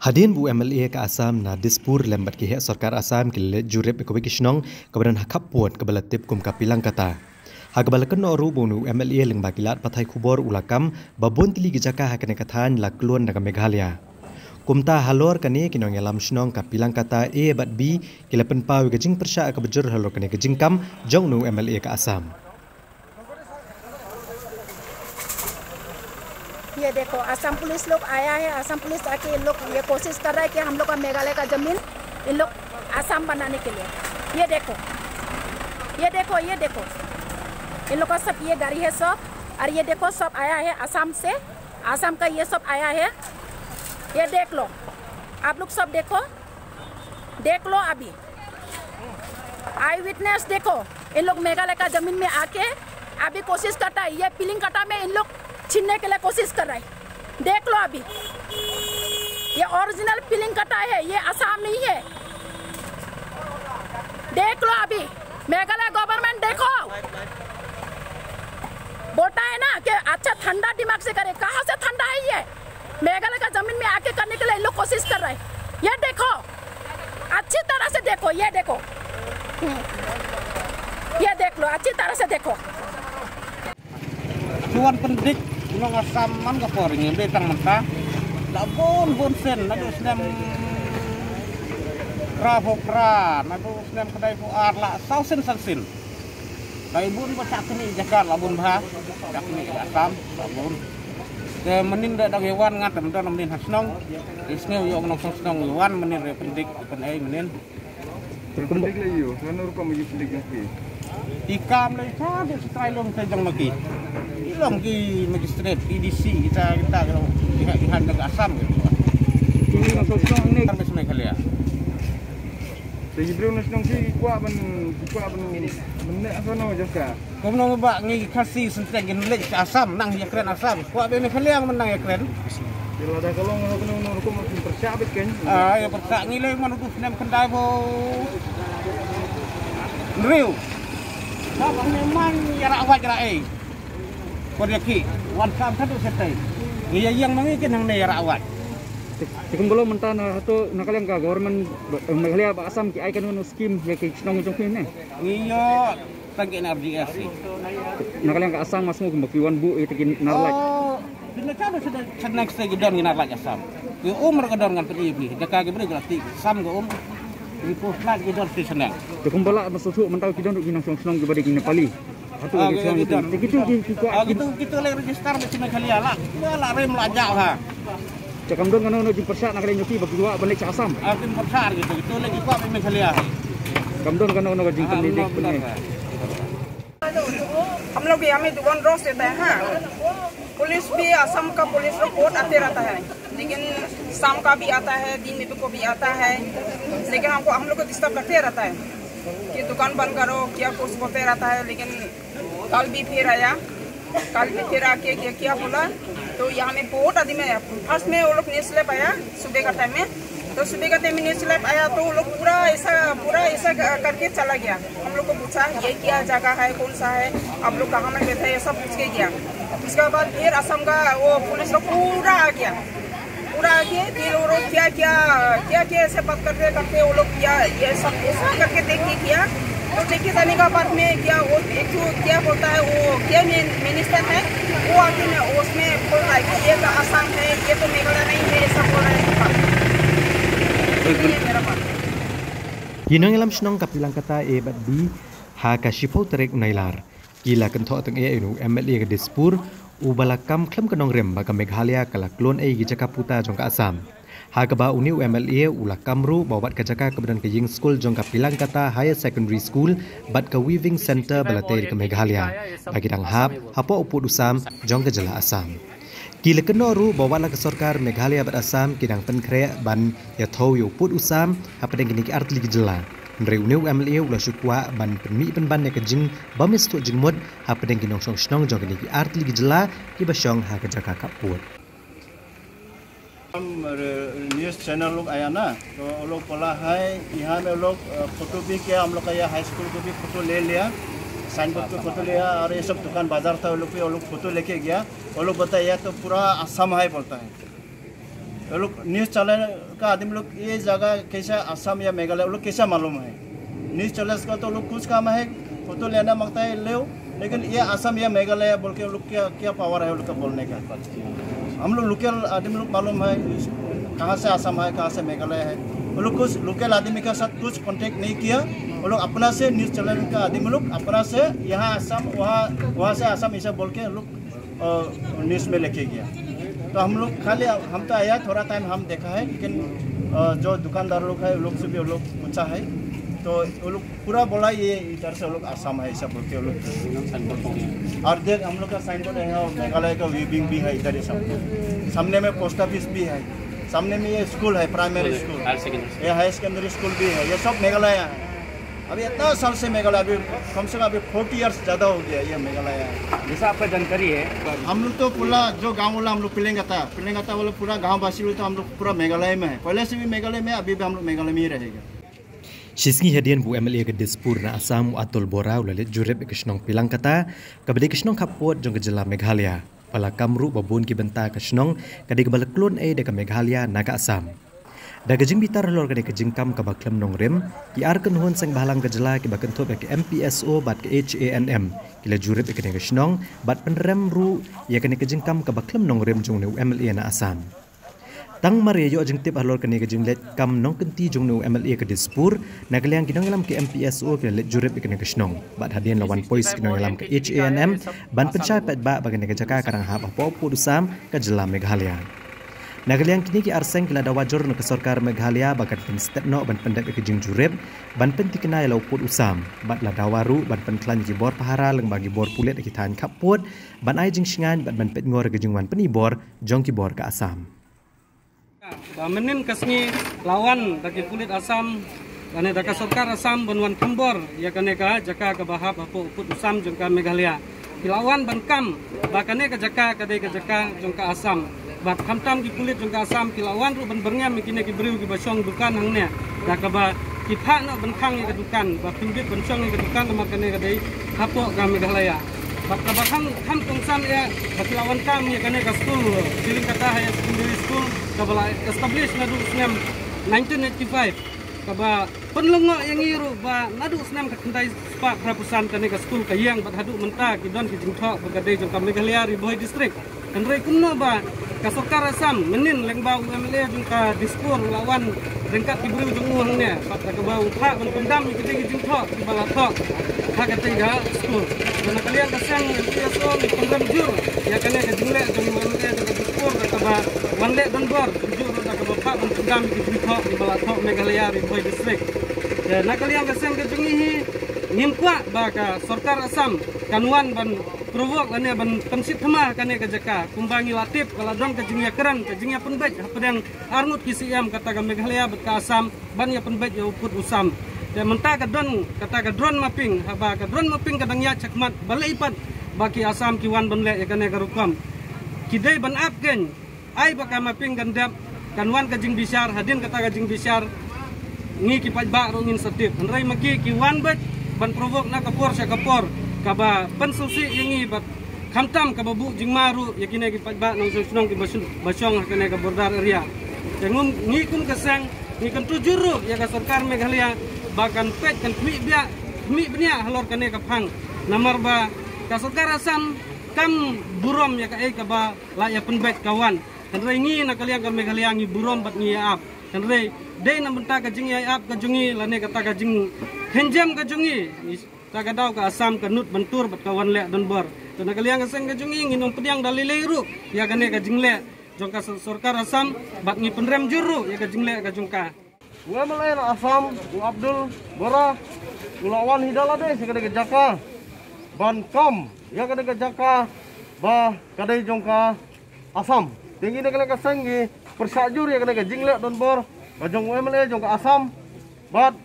Hadian bu MLA ke Assam na Dispur lembat ke Sarkar Assam ke jurep ke kisnong kebadan hakap puat kebala tip kum kapilang kata. Hakabala kena oru bonu MLA leng bakilat pathai kubor ulakam babon tili gejaka hakane kathan lakluan daga Meghalaya. Kumta halor kane kinong yalam snong kapilang kata A bat B kilapen pau gejing persya ke bejur halor kane gejing kam jong nu MLA ke Assam. ये देखो असम पुलिस लोग आया है। असम पुलिस आके इन लोग ये कोशिश कर रहा है कि हम लोग का मेघालय का जमीन इन लोग असम बनाने के लिए। ये देखो ये देखो ये देखो इन लोग का सब ये गाड़ी है सब, और ये देखो सब आया है असम से। असम का ये सब आया है, ये देख लो आप लोग सब देखो, देख लो अभी आई विटनेस देखो। इन लोग मेघालय का जमीन में आके अभी कोशिश करता है, ये पिलिंग कटा में इन लोग छीनने के लिए कोशिश कर रहा है। देख लो अभी ये ओरिजिनल पिलिंग कटा है, ये असम नहीं है। देख लो अभी मेघालय गवर्नमेंट देखो बोलता है ना कि अच्छा ठंडा दिमाग से करे। कहाँ से ठंडा है ये? मेघालय का जमीन में आके करने के लिए लोग कोशिश कर रहे हैं। ये देखो अच्छी तरह से देखो, ये देखो ये देख लो अच्छी तरह से देखो। Tuan pendik nong Assam man ka por ngi betang menta la bon sen na do snem ra na do snem kedai fu ar la sausen sansin dai bun ba sak ni jakar la bun bha sak ni Assam la bun ke menin da dagewan ngat tem do menin hasnong isneu yo nong hasnong wan menin re pendik pen ai menin pendik le yo menur ko mi pendik ngi ikam le cha de style long tajang maki ilong ki magistrate PDC kita kalau pihak negara Assam gitu. Ini masuk nong ni Kami Meghalaya. Jadi bro nong si kuat ben menek apa no jaka. Kau nong ba ngi kasi sentek gen lek Assam nang ya keren Assam. Kuat be Meghalaya menang ya keren. Kalau ada kalau nong ko mesti persiapit kan. Ya persak ngi le manu tu nem kendai bo. Riu. Apa memang ya rawat gerai. Kodeki wan kam satu setai iya yang mangin nang ne rawat Tikum belum mentan satu nakalang ka government Meghalaya ba Assam ki ai kan skim ya ki nong jong ni ngiyo tangke RGS nakalang ka Assam masuk ke bakiwan bu itu kin narlak dina kada sudah next stage don ngina lak Assam ke umur ka don ngan PDP jaka ge beri gratis sam go ipo flat ge don senang Tikum bala masuk mentau ki don ki nong senong ke bari ki Nepali Atau gitu le register di Meghalaya lah. Wala rem lajak ha. Cakam don kano jum persat nak kali nyuki bagi dua balik ke Assam. Akin persat gitu lagi kuat di Meghalaya. Kam don kano jing pendidik benar. हम लोग यहाँ में दुकान रोज देते हैं हाँ। पुलिस भी असम का पुलिस रिपोर्ट आते रहता है, लेकिन शाम का भी आता है, दिन में को भी आता है, लेकिन हम लोग को डिस्टर्ब करते रहता है कि दुकान बंद करो क्या कुछ बोलते रहता है। लेकिन कल भी फिर आया, कल भी फिर आके क्या बोला तो यहाँ में बहुत आदमी आया। फर्स्ट में वो लोग न्यूज़ स्लैप आया सुबह का टाइम में, तो सुबह का टाइम में न्यूज़ स्लैप आया तो वो लोग पूरा ऐसा करके चला गया। हम लोग को पूछा ये क्या जगह है, कौन सा है, आप लोग कहाँ में बैठे, ये सब पूछ के गया। उसके बाद फिर असम का वो पुलिस लोग पूरा आ गया, पूरा आगे फिर वो लोग क्या ऐसे बात करते वो लोग क्या ये सब ऐसा करके देखिए किया। तो देखे जाने का बाद में क्या वो एक क्या बोलता है वो क्या मिनिस्टर है वो आके उसमें बोल रहा है कि ये तो असम है, ये तो मेघालय नहीं है, ऐसा बोल रहा है। मेरा बात Yinong yalam snong kapilang kata A bat B ha ka shipau terek unailar kila kan tho teng e nu MLA ke Dispur ubalakam khlem kanong rem ba ka Meghalaya kala klon e gijaka puta jong ka Assam ha ka ba uni MLA ulakam ru bawat ka jaka kebedan ke ying school jong ka pilang kata higher secondary school bat ka weaving center balate ke Meghalaya bagi dang hap hapo uput usam jong ke jela Assam kila keno ru bawala ke sarkar Meghalaya bat Assam kidang pen kre ban ya thau yu put usam ha pedeng kini artli ke jela Nreu MLA ulah syukwa ban penmi penban ne kejing bamis tu jingmut ha pedeng kinong song snong jong kini artli ke jela ki basong ha ke jaka kaput news channel लोग आया ना तो लोग बोला है यहाँ में लोग फोटो भी किया, हम लोग का यह हाई स्कूल को भी फोटो ले लिया, साइन बोर्ड को फोटो लिया और ये सब दुकान बाजार था वो लोग फोटो लेके गया। वो लोग बताया तो पूरा असम है बोलता है। लोग न्यूज़ चैनल का आदमी लोग ये जगह कैसा असम या मेघालय लोग कैसा मालूम है। न्यूज़ चैनल का तो लोग कुछ काम है, फोटो लेना मांगता है ले, लेकिन ये असम या मेघालय बोल के लोग क्या पावर है उनका बोलने का। हम लोग लोकल आदमी लोग मालूम है कहाँ से असम है, कहाँ से मेघालय है। वो लोग कुछ लोकल आदमी के साथ कुछ कांटेक्ट नहीं किया। वो लोग अपना से न्यूज़ चैनल का आदमी लोग अपना से यहाँ असम वहाँ से असम ऐसा बोल के लोग न्यूज़ में लेके गया। तो हम लोग खाली हम तो आया थोड़ा टाइम हम देखा है, लेकिन जो दुकानदार लोग है लोग से भी वो लोग पूछा है, तो वो लोग पूरा बोला ये इधर से वो लोग असम है ऐसा बोलते वो लोग। और देख हम लोग का साइन बोर्ड है, मेघालय का वीविंग भी है इधर ही सब। सामने में पोस्ट ऑफिस भी है, सामने में ये स्कूल है प्राइमरी स्कूल, ये हाई सेकेंडरी स्कूल भी है। ये सब मेघालय है। अभी इतना साल से मेघालय, अभी कम से कम अभी 40 इयर्स ज़्यादा हो गया ये मेघालय है। जैसा आपका जानकारी है, हम लोग तो पूरा जो गांव वाला हम लोग पिलेंगाता वाला पूरा गांव वासी तो हम लोग पूरा मेघालय में है। पहले से भी मेघालय में, अभी भी हम लोग मेघालय में ही रहेगा। Shisngi hadian bu MLA ke Dispur na Asam Atul Bora ulalit jurep ke Snong Pilangkata kabade ke Snong Kapot jong ke Jela Meghalaya pala kamru babun ki benta ke Snong kade ke balaklon de ke Meghalaya naga Asam da gejing bitar lor kade ke jingkam ke baklem nong rem ki ar ken hon sang balang ke Jela ki baken top ke MPSO bat ke HANM kila jurep ke Snong bat penrem ru ya kene ke jingkam ke baklem nong rem jong ne MLA na Asam Tang Maria yo jeng tip alor kene ke jeng let kam nong kenti jong no MLA ke Dispur nagaliang kinong alam ke MPSO ke let jurep kene ke Snong bat hadian lawan pois kinong alam ke HANM ban pencai pat ba bagane ke jaka karang hap apo pudusam ke Jela Meghalaya nagaliang kini ki arseng kila dawajor no ke sarkar Meghalaya bagat pen stepno ban pendak ke jeng jurep ban penti kena lau pudusam bat la dawaru ban penklan ki bor pahara leng bagi bor pulet ki tan kapot ban ai jeng singan ban pet ngor ke jeng wan penibor jong ki bor ke Asam Menin kasni lawan bagi kulit Asam kane daka sarkar Asam banwan kembor ya kane ka jaka ke bahap apo put Asam jongka Meghalaya kilawan bankam bakane ka jaka kade ka jaka jongka Asam bat kamtam ki kulit jongka Asam kilawan ru ban berngam mikine ki briu ki basong dukan hangnya daka ba kipa no bankang ki dukan ba pinggit bansong ki dukan makane ka dei apo ka Meghalaya Bakang ham tungsan ya bakilawan kam ya kane ka school siling kata high secondary school kabala establish nadu snem 1985 kaba penlengo yang iru ba nadu snem ka kendai spa prapusan kane ka school ka yang bat hadu menta ki don ki jingtho bagade jong ka Meghalaya Riboy district kanrei kunno ba ka sarkar Asam menin lengbau MLA jong ka Dispur lawan rengkat ki buru jong uangnya bat ka bau tha ban pendam ki jingtho ki bala tho ha ka tengah school dan kalian kesang MPSO ni program jur ya kene ke jingle jong MLA jong Dispur ka ba wanle dan bor jur ka ba tha ban pendam ki jingtho ki bala tho Meghalaya Riboy district ya na kalian kesang ke jong hi nimkwa ba ka sarkar Asam kanwan ban provok ane ban pensit thama kane ka jaka kumbangi latip kala don ka jingya keran ka jingya penbaj pedang arnut kisiam kata ka Meghalaya bet ka Asam ban ya penbaj ya uput Usam ya menta ka don kata ka drone mapping haba ka drone mapping kadang ya cakmat balaipat baki Asam kiwan banle ya kane ka rukam kidai ban ap ken ai baka mapping gandap kanwan ka jing bisar hadin kata ka jing bisar ngi ki pajba rungin sedip nrai maki kiwan bet ban provok na kapor sa kapor kaba pensusi yangi bat kamtam kaba bu jing maru yakine ki pajba nang sunong ki basong kene ka bordar area jangum ni kun kesang ni kan tujuru ya ka sarkar Meghalaya bakan pet kan mi bnia halor kene ka phang namar ba ka sarkar Asam kam burom ya ka e kaba la ya penbet kawan kan rengi na kalian ka Meghalaya ngi burom bat ngi ap kan re dei na benta ka jing ya ap ka jungi lane kata ka jing henjam ka jungi taga daw ka Asam ka nut bentur bat kawan le don bor to na kaliang ka seng ka jungi nginom pediang dalileiru ya kane ka jingle jongka sarkar Asam bat ngi penrem juru ya ka jingle ka jongka MLA Asam Abdul Bora ulawan hidala de sekade ka jaka ban kam ya kade ka jaka ba kade jongka Asam tinggi ne kale ka sengi persajur ya kade ka jingle don bor ka jong MLA jongka Asam bat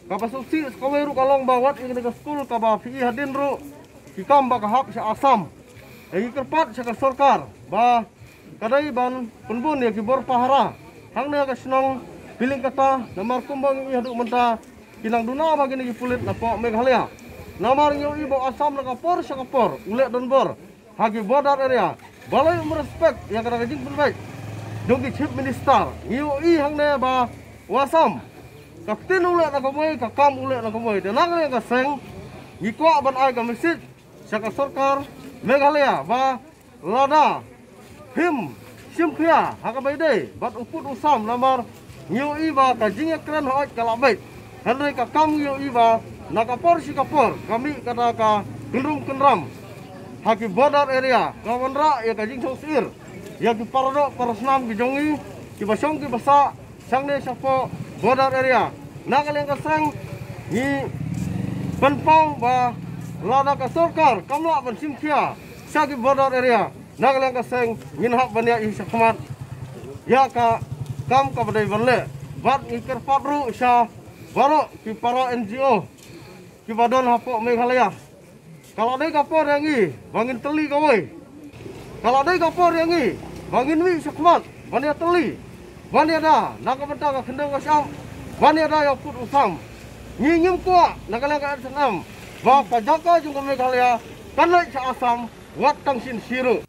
kapasuksi skaweru kalong bawat ini ke school kaba fi hadin ru kikam ba kahap sa Asam egi kerpat sa sarkar ba kadai ban punbun ya kibor pahara hangna ka Snong piling kata namar kumbang i hadu menta kinang duna bagi ni pulit na po Meghalaya namar yo ibo Asam na kapor sa kapor ulet don bor hagi border area balai merespek yang kada jing penbaik Jogi Chief Minister, IOI hang ne ba wasam. Ka tin ule na kamoi, ka kam ule na kamoi. Tenang le ka seng, ngikwa ban ai ka message sa sarkar Meghalaya ba lada him simkhia hakabaide bat uput usam lamar IOI ba ka jingekran hoit kalabait. Henry ka kam IOI ba nakapor si kapor kami kata ka kendrum kendram haki border area kawanra ya ka jing sosir ya ki parado parasnam ki jongi ki basong ki basa sangne sapo border area nakaleng ka sang ni penpau ba lada ka sarkar kamla ban simkhia sa ki border area nakaleng ka sang minhak bania i sakmat ya ka kam ka badai banle bat ikir padru sa baru ki para NGO ki badon hapok Meghalaya. Kalau ada kapor yang ini, bangin teli kawai. Kalau ada kapor yang ini, bangin wi sakmat, bani teli. Bani ada, nak bentang ka kendeng kasam. Bani ada yang put usam. Nyinyum kuat, nak lang ka senam. Ba pajaka jung Meghalaya, kanai sa asam, wat tang sin siru.